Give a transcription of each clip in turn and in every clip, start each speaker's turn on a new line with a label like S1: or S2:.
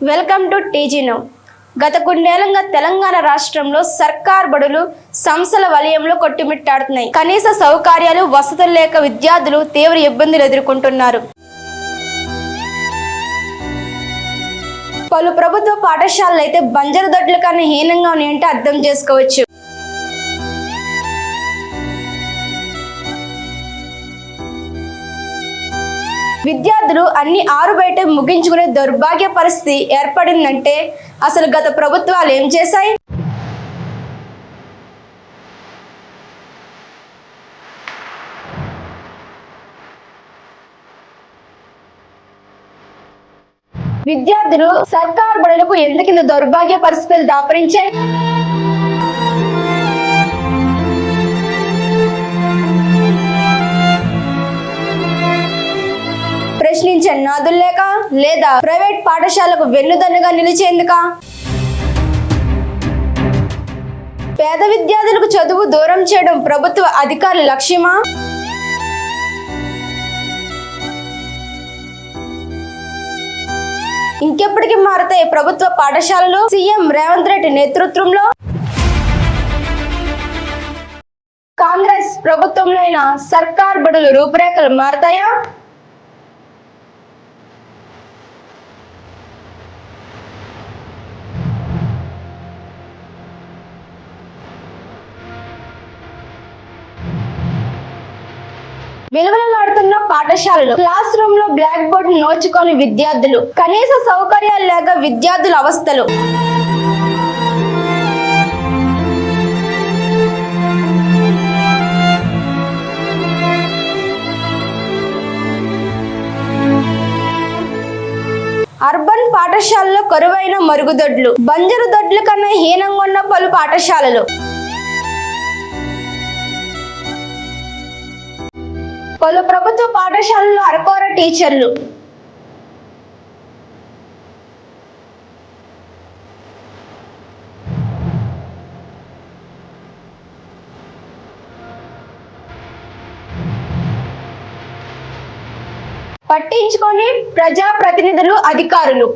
S1: Welcome to TG now. గత కొన్నేళ్లుగా తెలంగాణ రాష్ట్రంలో సర్కార్ బడులు సంస్థల వలయంలో కొట్టుమిట్టాడుతున్నాయి. కనీస సౌకర్యాలు, వసతులు లేక విద్యార్థులు తీవ్ర ఇబ్బందులు ఎదుర్కొంటున్నారు. పలు ప్రభుత్వ పాఠశాలలు అయితే బంజరు దొడ్ల కన్నా హీనంగా ఉన్నాయంటే అర్థం చేసుకోవచ్చు. విద్యార్థులు అన్ని ఆరు బయట ముగించుకునే దౌర్భాగ్య పరిస్థితి ఏర్పడిందంటే అసలు గత ప్రభుత్వాలు ఏం చేశాయి? విద్యార్థులు సర్కార్ బడులకు ఎందుకు దౌర్భాగ్య పరిస్థితులు దాపరించాయి? ప్రశ్నించే నాదులు లేక, లేదా ప్రైవేట్ పాఠశాలకు వెన్నుదన్నుగా నిలిచేందుక? పేద విద్యార్థులకు చదువు దూరం చేయడం ప్రభుత్వ అధికారుల లక్ష్యమా? ఇంకెప్పటికీ మారతాయి ప్రభుత్వ పాఠశాలలు సీఎం రేవంత్ రెడ్డి నేతృత్వంలో? కాంగ్రెస్ ప్రభుత్వంలో సర్కార్ బడులు రూపురేఖలు మారతాయా? విలువలాడుతున్న పాఠశాలలు, క్లాస్ రూమ్ లో బ్లాక్ బోర్డు నోచుకొని విద్యార్థులు, కనీస సౌకర్యాలు లేక విద్యార్థుల అవస్థలు. అర్బన్ పాఠశాలలో కరువైన మరుగుదొడ్లు, బంజరు దొడ్ల కన్నా హీనంగా ఉన్న పలు పాఠశాలలు. పలు ప్రభుత్వ పాఠశాలలో అరకొర టీచర్లు. పట్టించుకొని ప్రజాప్రతినిధులు, అధికారులు.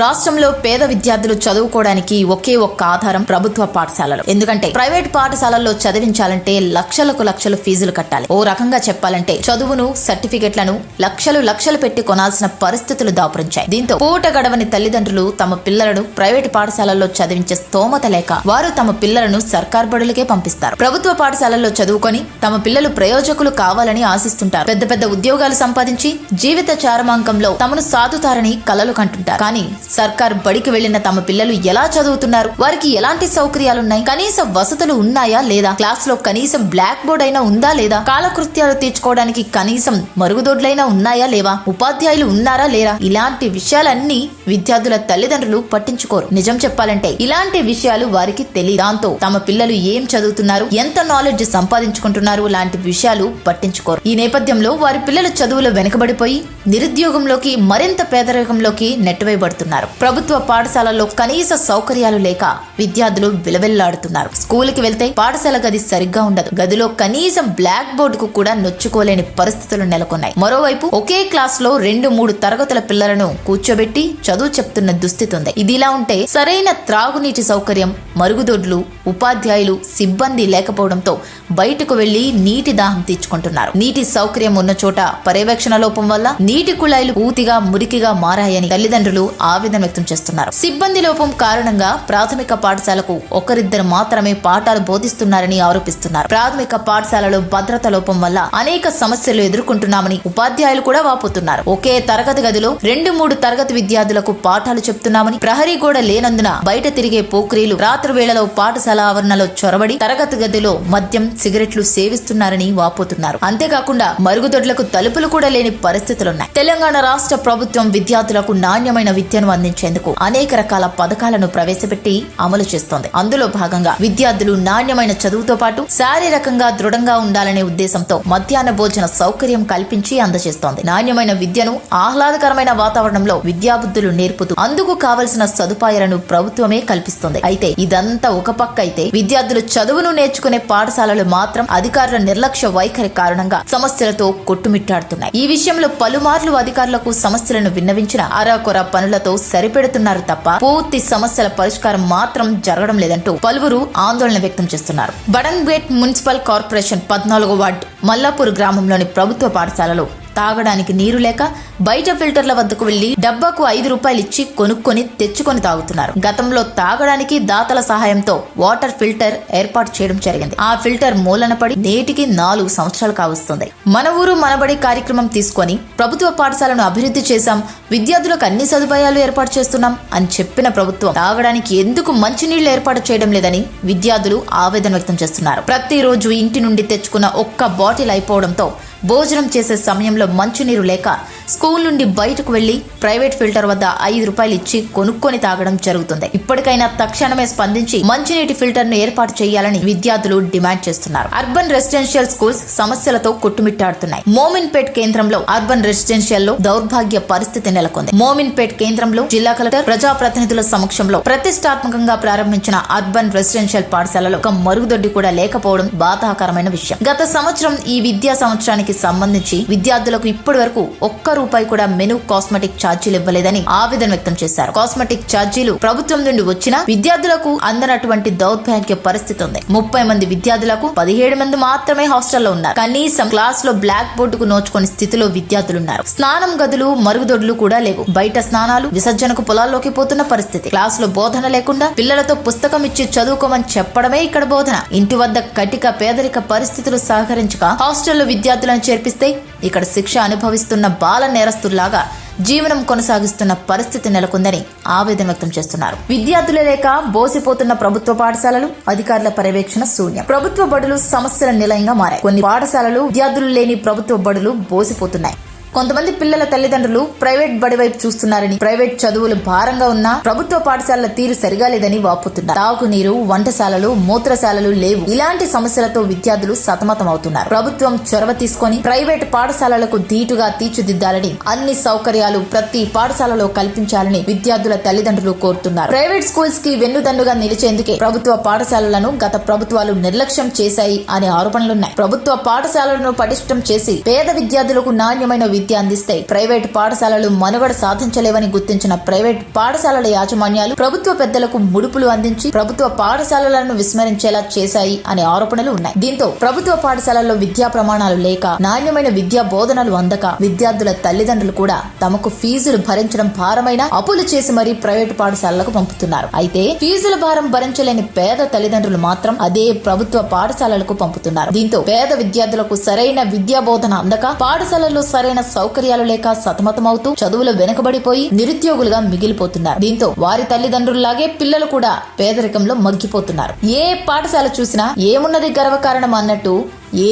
S2: రాష్ట్రంలో పేద విద్యార్థులు చదువుకోవడానికి ఒకే ఒక్క ఆధారం ప్రభుత్వ పాఠశాలలు. ఎందుకంటే ప్రైవేట్ పాఠశాలల్లో చదివించాలంటే లక్షలు ఫీజులు కట్టాలి. ఓ రకంగా చెప్పాలంటే చదువును, సర్టిఫికెట్లను లక్షలు పెట్టి కొనాల్సిన పరిస్థితులు దాపురించాయి. దీంతో పూట గడవని తల్లిదండ్రులు తమ పిల్లలను ప్రైవేట్ పాఠశాలల్లో చదివించే స్తోమత లేక వారు తమ పిల్లలను సర్కార్ బడులకే పంపిస్తారు. ప్రభుత్వ పాఠశాలల్లో చదువుకొని తమ పిల్లలు ప్రయోజకులు కావాలని ఆశిస్తుంటారు. పెద్ద ఉద్యోగాలు సంపాదించి జీవిత చారమాంకంలో తమను సాధుతారని కలలు కంటుంటారు. కానీ సర్కార్ బడికి వెళ్లిన తమ పిల్లలు ఎలా చదువుతున్నారు? వారికి ఎలాంటి సౌకర్యాలున్నాయి? కనీస వసతులు ఉన్నాయా లేదా? క్లాస్ లో కనీసం బ్లాక్ బోర్డ్ అయినా ఉందా లేదా? కాలకృత్యాలు తీర్చుకోవడానికి కనీసం మరుగుదొడ్లైనా ఉన్నాయా లేవా? ఉపాధ్యాయులు ఉన్నారా లేరా? ఇలాంటి విషయాలన్నీ విద్యార్థుల తల్లిదండ్రులు పట్టించుకోరు. నిజం చెప్పాలంటే ఇలాంటి విషయాలు వారికి తెలియదు. దాంతో తమ పిల్లలు ఏం చదువుతున్నారు, ఎంత నాలెడ్జ్ సంపాదించుకుంటున్నారు లాంటి విషయాలు పట్టించుకోరు. ఈ నేపథ్యంలో వారి పిల్లల చదువులో వెనుకబడిపోయి నిరుద్యోగంలోకి, మరింత పేదరికంలోకి నెట్టివేయబడుతున్నారు. ప్రభుత్వ పాఠశాలల్లో కనీస సౌకర్యాలు లేక విద్యార్థులు విలవెల్లాడుతున్నారు. స్కూల్కి వెళ్తే పాఠశాల గది సరిగ్గా ఉండదు. గదిలో కనీసం బ్లాక్ బోర్డు కు కూడా నొచ్చుకోలేని పరిస్థితులు నెలకొన్నాయి. మరోవైపు ఒకే క్లాస్ లో 2-3 తరగతుల పిల్లలను కూర్చోబెట్టి చదువు చెప్తున్న దుస్థితి ఉంది. ఇదిలా ఉంటే సరైన త్రాగునీటి సౌకర్యం, మరుగుదొడ్లు, ఉపాధ్యాయులు, సిబ్బంది లేకపోవడంతో బయటకు వెళ్లి నీటి దాహం తీర్చుకుంటున్నారు. నీటి సౌకర్యం ఉన్న చోట పర్యవేక్షణ లోపం వల్ల నీటి కుళాయిలు పూర్తిగా మురికిగా మారాయని తల్లిదండ్రులు ఆవేదన వ్యక్తం చేస్తున్నారు. సిబ్బంది లోపం కారణంగా ప్రాథమిక పాఠశాలకు ఒకరిద్దరు మాత్రమే పాఠాలు బోధిస్తున్నారని ఆరోపిస్తున్నారు. ప్రాథమిక పాఠశాలలో భద్రత లోపం వల్ల అనేక సమస్యలు ఎదుర్కొంటున్నామని ఉపాధ్యాయులు కూడా వాపోతున్నారు. ఒకే తరగతి గదిలో 2-3 తరగతి విద్యార్థులకు పాఠాలు చెప్తున్నామని, ప్రహరీ గోడ లేనందున బయట తిరిగే పోక్రీలు రాత్రి వేళలో పాఠశాల ఆవరణలో చొరబడి తరగతి గదిలో మద్యం, సిగరెట్లు సేవిస్తున్నారని వాపోతున్నారు. అంతేకాకుండా మరుగుదొడ్లకు తలుపులు కూడా లేని పరిస్థితులున్నాయి. తెలంగాణ రాష్ట్ర ప్రభుత్వం విద్యార్థులకు నాణ్యమైన విద్యను అందించేందుకు అనేక రకాల పథకాలను ప్రవేశపెట్టి అమలు చేస్తోంది. అందులో భాగంగా విద్యార్థులు నాణ్యమైన చదువుతో పాటు శారీరకంగా దృఢంగా ఉండాలనే ఉద్దేశంతో మధ్యాహ్న భోజన సౌకర్యం కల్పించి అందజేస్తోంది. నాణ్యమైన విద్యను ఆహ్లాదకరమైన వాతావరణంలో విద్యాబుద్ధులు నేర్పుతూ అందుకు కావలసిన సదుపాయాలను ప్రభుత్వమే కల్పిస్తుంది. అయితే ఇదంతా ఒక పక్క అయితే విద్యార్థులు చదువును నేర్చుకునే పాఠశాలలు మాత్రం అధికారుల నిర్లక్ష్య వైఖరి కారణంగా సమస్యలతో కొట్టుమిట్టాడుతున్నాయి. ఈ విషయంలో పలుమార్లు అధికారులకు సమస్యలను విన్నవించిన అరాకొర పనులతో సరిపెడుతున్నారు తప్ప పూర్తి సమస్యల పరిష్కారం మాత్రం జరగడం లేదంటూ పలువురు ఆందోళన వ్యక్తం చేస్తున్నారు. బడంగ్పేట్ మున్సిపల్ కార్పొరేషన్ 14వ వార్డు మల్లాపూర్ గ్రామంలోని ప్రభుత్వ పాఠశాలలో తాగడానికి నీరు లేక బయట ఫిల్టర్ల వద్దకు వెళ్లి డబ్బాకు 5 రూపాయలు ఇచ్చి కొనుక్కొని తెచ్చుకొని తాగుతున్నారు. గతంలో తాగడానికి దాతల సహాయంతో వాటర్ ఫిల్టర్ ఏర్పాటు చేయడం జరిగింది. ఆ ఫిల్టర్ మూలన పడి నేటికి 4 సంవత్సరాలు కావస్తుంది. మన ఊరు మనబడి కార్యక్రమం తీసుకొని ప్రభుత్వ పాఠశాలను అభివృద్ధి చేశాం, విద్యార్థులకు అన్ని సదుపాయాలు ఏర్పాటు చేస్తున్నాం అని చెప్పిన ప్రభుత్వం తాగడానికి ఎందుకు మంచినీళ్లు ఏర్పాటు చేయడం లేదని విద్యార్థులు ఆవేదన వ్యక్తం చేస్తున్నారు. ప్రతిరోజు ఇంటి నుండి తెచ్చుకున్న ఒక్క బాటిల్ అయిపోవడంతో భోజనం చేసే సమయంలో మంచినీరు లేక స్కూల్ నుండి బయటకు వెళ్లి ప్రైవేట్ ఫిల్టర్ వద్ద 5 రూపాయలు ఇచ్చి కొనుక్కొని తాగడం జరుగుతుంది. ఇప్పటికైనా తక్షణమే స్పందించి మంచినీటి ఫిల్టర్ ను ఏర్పాటు చేయాలని విద్యార్థులు డిమాండ్ చేస్తున్నారు. అర్బన్ రెసిడెన్షియల్ స్కూల్స్ సమస్యలతో కొట్టుమిట్టాడుతున్నాయి. మోమిన్పేట్ కేంద్రంలో అర్బన్ రెసిడెన్షియల్ లో దౌర్భాగ్య పరిస్థితి నెలకొంది. మోమిన్పేట్ కేంద్రంలో జిల్లా కలెక్టర్ ప్రజాప్రతినిధుల సమక్షంలో ప్రతిష్టాత్మకంగా ప్రారంభించిన అర్బన్ రెసిడెన్షియల్ పాఠశాలలో ఒక మరుగుదొడ్డి కూడా లేకపోవడం బాధాకరమైన విషయం. గత సంవత్సరం ఈ విద్యా సంవత్సరానికి సంబంధించి విద్యార్థులకు ఇప్పటి వరకు ఒక్క రూపాయి కూడా మెను కాస్మెటిక్ ఛార్జీలు ఇవ్వలేదని ఆవేదన వ్యక్తం చేశారు. కాస్మెటిక్ ఛార్జీలు ప్రభుత్వం నుండి వచ్చినా విద్యార్థులకు అందనటువంటి దౌర్భాగ్య పరిస్థితి ఉంది. 30 మంది విద్యార్థులకు 17 మంది మాత్రమే హాస్టల్లో ఉన్నారు. కనీసం క్లాస్ లో బ్లాక్ బోర్డుకు నోచుకునే స్థితిలో విద్యార్థులున్నారు. స్నానం గదులు మరుగుదొడ్లు కూడా లేవు. బయట స్నానాలు, విసర్జనకు పొలాల్లోకి పోతున్న పరిస్థితి. క్లాస్ లో బోధన లేకుండా పిల్లలతో పుస్తకం ఇచ్చి చదువుకోమని చెప్పడమే ఇక్కడ బోధన. ఇంటి వద్ద కటిక పేదరిక పరిస్థితులు సహకరించక హాస్టల్లో విద్యార్థులను చేర్పిస్తే ఇక్కడ శిక్ష అనుభవిస్తున్న బాల నేరస్తుల్లాగా జీవనం కొనసాగిస్తున్న పరిస్థితి నెలకొందని ఆవేదన వ్యక్తం చేస్తున్నారు. విద్యార్థులే లేక బోసిపోతున్న ప్రభుత్వ పాఠశాలలు, అధికారుల పర్యవేక్షణ శూన్యం. ప్రభుత్వ బడులు సమస్యల నిలయంగా మారాయి. కొన్ని పాఠశాలలు విద్యార్థులు లేని ప్రభుత్వ బడులు బోసిపోతున్నాయి. కొంతమంది పిల్లల తల్లిదండ్రులు ప్రైవేట్ బడి వైపు చూస్తున్నారని, ప్రైవేట్ చదువులు భారంగా ఉన్నా ప్రభుత్వ పాఠశాలల తీరు సరిగా లేదని వాపోతున్నారు. తాగునీరు, వంటశాలలు, మూత్రశాలలు లేవు. ఇలాంటి సమస్యలతో విద్యార్థులు సతమతమవుతున్నారు. ప్రభుత్వం చొరవ తీసుకొని ప్రైవేట్ పాఠశాలలకు ధీటుగా తీర్చిదిద్దాలని, అన్ని సౌకర్యాలు ప్రతి పాఠశాలలో కల్పించాలని విద్యార్థుల తల్లిదండ్రులు కోరుతున్నారు. ప్రైవేట్ స్కూల్స్ కి వెన్నుదన్నుగా నిలిచేందుకే ప్రభుత్వ పాఠశాలలను గత ప్రభుత్వాలు నిర్లక్ష్యం చేశాయి అనే ఆరోపణలున్నాయి. ప్రభుత్వ పాఠశాలలను పటిష్టం చేసి పేద విద్యార్థులకు నాణ్యమైన విద్య అందిస్తే ప్రైవేట్ పాఠశాలలు మనుగడ సాధించలేవని గుర్తించిన ప్రైవేట్ పాఠశాలల యాజమాన్యాలు ప్రభుత్వ పెద్దలకు ముడుపులు అందించి ప్రభుత్వ పాఠశాలలను విస్మరించేలా చేశాయి అనే ఆరోపణలు ఉన్నాయి. దీంతో ప్రభుత్వ పాఠశాలల్లో విద్యా ప్రమాణాలు లేక, నాణ్యమైన విద్యా బోధనలు అందక విద్యార్థుల తల్లిదండ్రులు కూడా తమకు ఫీజులు భరించడం భారమైన అప్పులు చేసి మరీ ప్రైవేట్ పాఠశాలలకు పంపుతున్నారు. అయితే ఫీజుల భారం భరించలేని పేద తల్లిదండ్రులు మాత్రం అదే ప్రభుత్వ పాఠశాలలకు పంపుతున్నారు. దీంతో పేద విద్యార్థులకు సరైన విద్యా బోధన అందక, పాఠశాలల్లో సరైన సౌకర్యాలు లేక సతమతమవుతూ చదువులు వెనుకబడిపోయి నిరుద్యోగులుగా మిగిలిపోతున్నారు. దీంతో వారి తల్లిదండ్రుల్లాగే పిల్లలు కూడా పేదరికంలో మగ్గిపోతున్నారు. ఏ పాఠశాల చూసినా ఏమున్నది గర్వకారణం అన్నట్టు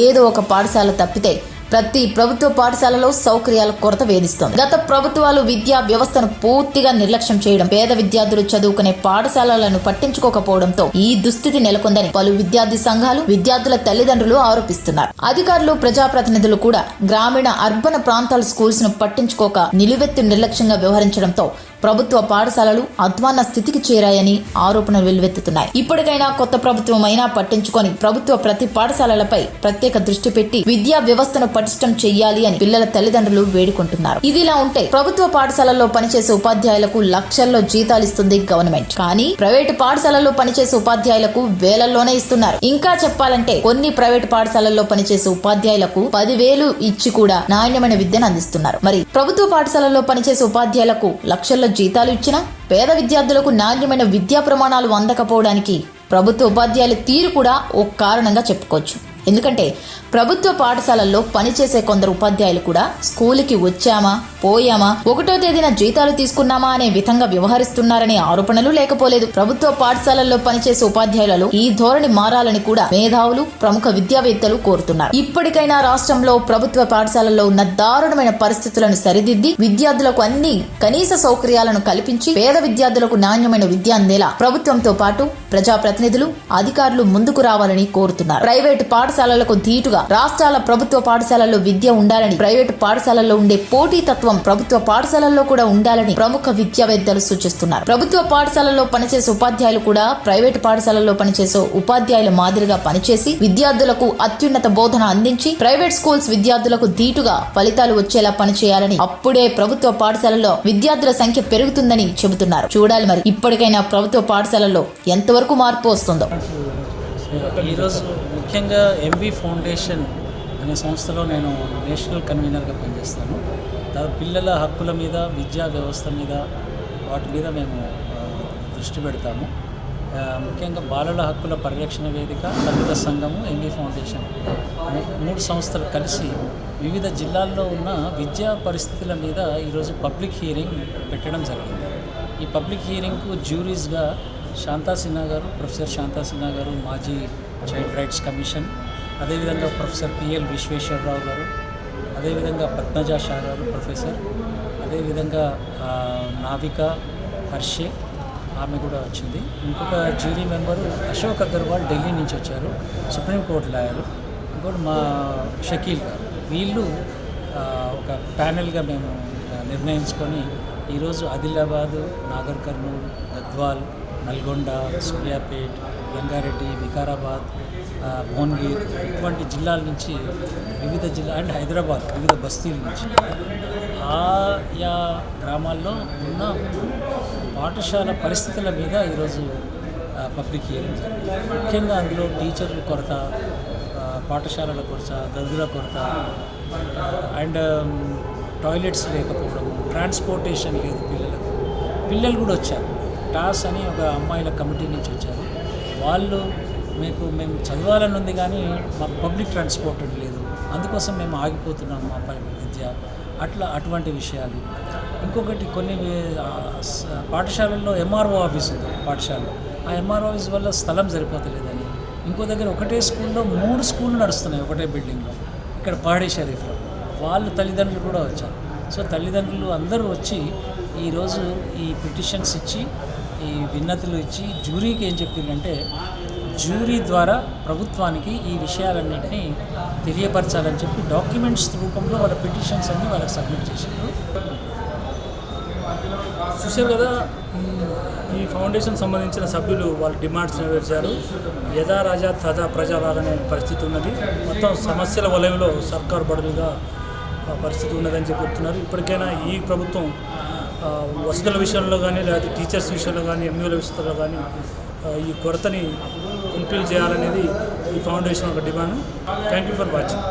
S2: ఏదో ఒక పాఠశాల తప్పితే ప్రతి ప్రభుత్వ పాఠశాలలో సౌకర్యాల కొరత వేధిస్తోంది. గత ప్రభుత్వాలు విద్యా వ్యవస్థను పూర్తిగా నిర్లక్ష్యం చేయడం, పేద విద్యార్థులు చదువుకునే పాఠశాలలను పట్టించుకోకపోవడంతో ఈ దుస్థితి నెలకొందని పలు విద్యార్థి సంఘాలు, విద్యార్థుల తల్లిదండ్రులు ఆరోపిస్తున్నారు. అధికారులు, ప్రజాప్రతినిధులు కూడా గ్రామీణ, అర్బన్ ప్రాంతాల స్కూల్స్ ను పట్టించుకోక నిలువెత్తు నిర్లక్ష్యంగా వ్యవహరించడంతో ప్రభుత్వ పాఠశాలలు అధ్వాన్న స్థితికి చేరాయని ఆరోపణలు వెల్లువెత్తుతున్నాయి. ఇప్పటికైనా కొత్త ప్రభుత్వం అయినా పట్టించుకొని ప్రభుత్వ ప్రతి పాఠశాలలపై ప్రత్యేక దృష్టి పెట్టి విద్యా వ్యవస్థను పటిష్టం చెయ్యాలి అని పిల్లల తల్లిదండ్రులు వేడుకుంటున్నారు. ఇదిలా ఉంటే ప్రభుత్వ పాఠశాలల్లో పనిచేసే ఉపాధ్యాయులకు లక్షల్లో జీతాలు ఇస్తుంది గవర్నమెంట్. కానీ ప్రైవేటు పాఠశాలల్లో పనిచేసే ఉపాధ్యాయులకు వేలల్లోనే ఇస్తున్నారు. ఇంకా చెప్పాలంటే కొన్ని ప్రైవేటు పాఠశాలల్లో పనిచేసే ఉపాధ్యాయులకు 10,000 ఇచ్చి కూడా నాణ్యమైన విద్యను అందిస్తున్నారు. మరి ప్రభుత్వ పాఠశాలల్లో పనిచేసే ఉపాధ్యాయులకు లక్షల్లో జీతాలు ఇచ్చినా పేద విద్యార్థులకు నాణ్యమైన విద్యా ప్రమాణాలు అందకపోవడానికి ప్రభుత్వ ఉపాధ్యాయుల తీరు కూడా ఒక కారణంగా చెప్పుకోవచ్చు. ఎందుకంటే ప్రభుత్వ పాఠశాలల్లో పనిచేసే కొందరు ఉపాధ్యాయులు కూడా స్కూలుకి వచ్చామా పోయామా 1వ తేదీన జీతాలు తీసుకున్నామా అనే విధంగా వ్యవహరిస్తున్నారనే ఆరోపణలు లేకపోలేదు. ప్రభుత్వ పాఠశాలల్లో పనిచేసే ఉపాధ్యాయులలో ఈ ధోరణి మారాలని కూడా మేధావులు, ప్రముఖ విద్యావేత్తలు కోరుతున్నారు. ఇప్పటికైనా రాష్ట్రంలో ప్రభుత్వ పాఠశాలల్లో ఉన్న దారుణమైన పరిస్థితులను సరిదిద్ది విద్యార్థులకు అన్ని కనీస సౌకర్యాలను కల్పించి పేద విద్యార్థులకు నాణ్యమైన విద్య అందేలా ప్రభుత్వంతో పాటు ప్రజాప్రతినిధులు, అధికారులు ముందుకు రావాలని కోరుతున్నారు. ప్రైవేటు పాఠశాలలకు ధీటుగా రాష్ట్రాల ప్రభుత్వ పాఠశాలల్లో విద్య ఉండాలని, ప్రైవేటు పాఠశాలల్లో ఉండే పోటీతత్వం ప్రభుత్వ పాఠశాలల్లో కూడా ఉండాలని ప్రముఖ విద్యావేత్తలు సూచిస్తున్నారు. ప్రభుత్వ పాఠశాలల్లో పనిచేసే ఉపాధ్యాయులు కూడా ప్రైవేటు పాఠశాలల్లో పనిచేసే ఉపాధ్యాయుల మాదిరిగా పనిచేసి విద్యార్థులకు అత్యున్నత బోధన అందించి ప్రైవేట్ స్కూల్స్ విద్యార్థులకు ధీటుగా ఫలితాలు వచ్చేలా పనిచేయాలని, అప్పుడే ప్రభుత్వ పాఠశాలల్లో విద్యార్థుల సంఖ్య పెరుగుతుందని చెబుతున్నారు. చూడాలి మరి ఇప్పటికైనా ప్రభుత్వ పాఠశాలల్లో ఎంతవరకు మార్పు వస్తుందో.
S3: ఈరోజు ముఖ్యంగా ఎంవి ఫౌండేషన్ అనే సంస్థలో నేను నేషనల్ కన్వీనర్గా పనిచేస్తాను. పిల్లల హక్కుల మీద, విద్యా వ్యవస్థ మీద, వాటి మీద మేము దృష్టి పెడతాము. ముఖ్యంగా బాలల హక్కుల పరిరక్షణ వేదిక, దళిత సంఘము, ఎంవి ఫౌండేషన్ 3 సంస్థలు కలిసి వివిధ జిల్లాల్లో ఉన్న విద్యా పరిస్థితుల మీద ఈరోజు పబ్లిక్ హియరింగ్ పెట్టడం జరిగింది. ఈ పబ్లిక్ హియరింగ్కు జ్యూరీస్గా శాంతా సిన్హా గారు, ప్రొఫెసర్ శాంతా సిన్హా గారు, మాజీ చైల్డ్ రైట్స్ కమిషన్, అదేవిధంగా ప్రొఫెసర్ పిఎల్ విశ్వేశ్వరరావు గారు, అదేవిధంగా పద్మజా షా గారు ప్రొఫెసర్, అదేవిధంగా నావిక హర్షే ఆమె కూడా వచ్చింది. ఇంకొక జ్యూరీ మెంబరు అశోక్ అగర్వాల్ ఢిల్లీ నుంచి వచ్చారు, సుప్రీంకోర్టు లాయరు. ఇంకోటి మా షకీల్ గారు. వీళ్ళు ఒక ప్యానెల్గా మేము నిర్ణయించుకొని ఈరోజు ఆదిలాబాదు, నాగర్ కర్నూలు, గద్వాల్, నల్గొండ, సూర్యాపేట్, రంగారెడ్డి, వికారాబాద్, భువనగిర్ ఇటువంటి జిల్లాల నుంచి, వివిధ జిల్లా అండ్ హైదరాబాద్ వివిధ బస్తీల నుంచి ఆయా గ్రామాల్లో ఉన్న పాఠశాల పరిస్థితుల మీద ఈరోజు పబ్లిక్ హియరింగ్ జరిగింది. ముఖ్యంగా అందులో టీచర్ల కొరత, పాఠశాలల కొరత, గదుల కొరత అండ్ టాయిలెట్స్ లేకపోవడం, ట్రాన్స్పోర్టేషన్ లేదు పిల్లలు కూడా వచ్చారు. టాస్ అని ఒక అమ్మాయిల కమిటీ నుంచి వచ్చారు. వాళ్ళు మేము చదవాలని ఉంది కానీ మాకు పబ్లిక్ ట్రాన్స్పోర్ట్ లేదు, అందుకోసం మేము ఆగిపోతున్నాము మా విద్య, అటువంటి విషయాలు. ఇంకొకటి కొన్ని పాఠశాలల్లో ఎంఆర్ఓ ఆఫీస్ ఉంది పాఠశాలలో, ఆ ఎంఆర్ఓ ఆఫీస్ వల్ల స్థలం సరిపోతలేదని, ఇంకో దగ్గర ఒకటే స్కూల్లో 3 స్కూళ్ళు నడుస్తున్నాయి ఒకటే బిల్డింగ్లో, ఇక్కడ పాడే షరీఫ్లో. వాళ్ళు తల్లిదండ్రులు కూడా వచ్చారు. సో తల్లిదండ్రులు అందరూ వచ్చి ఈరోజు ఈ పిటిషన్స్ ఇచ్చి, ఈ విన్నతులు ఇచ్చి జ్యూరీకి ఏం చెప్పిందంటే, జ్యూరీ ద్వారా ప్రభుత్వానికి ఈ విషయాలన్నింటినీ తెలియపరచాలని చెప్పి డాక్యుమెంట్స్ రూపంలో వాళ్ళ పిటిషన్స్ అన్నీ వాళ్ళకి సబ్మిట్ చేశారు.
S4: చూశారు కదా, ఈ ఫౌండేషన్ సంబంధించిన సభ్యులు వాళ్ళ డిమాండ్స్ నెరవేర్చారు. యథా రాజా తథా ప్రజలాగానే పరిస్థితి ఉన్నది. మొత్తం సమస్యల వలయంలో సర్కారు బడులుగా పరిస్థితి ఉన్నదని చెప్తున్నారు. ఇప్పటికైనా ఈ ప్రభుత్వం వసతుల విషయంలో కానీ, లేకపోతే టీచర్స్ విషయంలో కానీ, ఎంఈఓల విషయంలో కానీ ఈ కొరతని ఫుల్ఫిల్ చేయాలనేది ఈ ఫౌండేషన్ ఒక demand. Thank you for watching.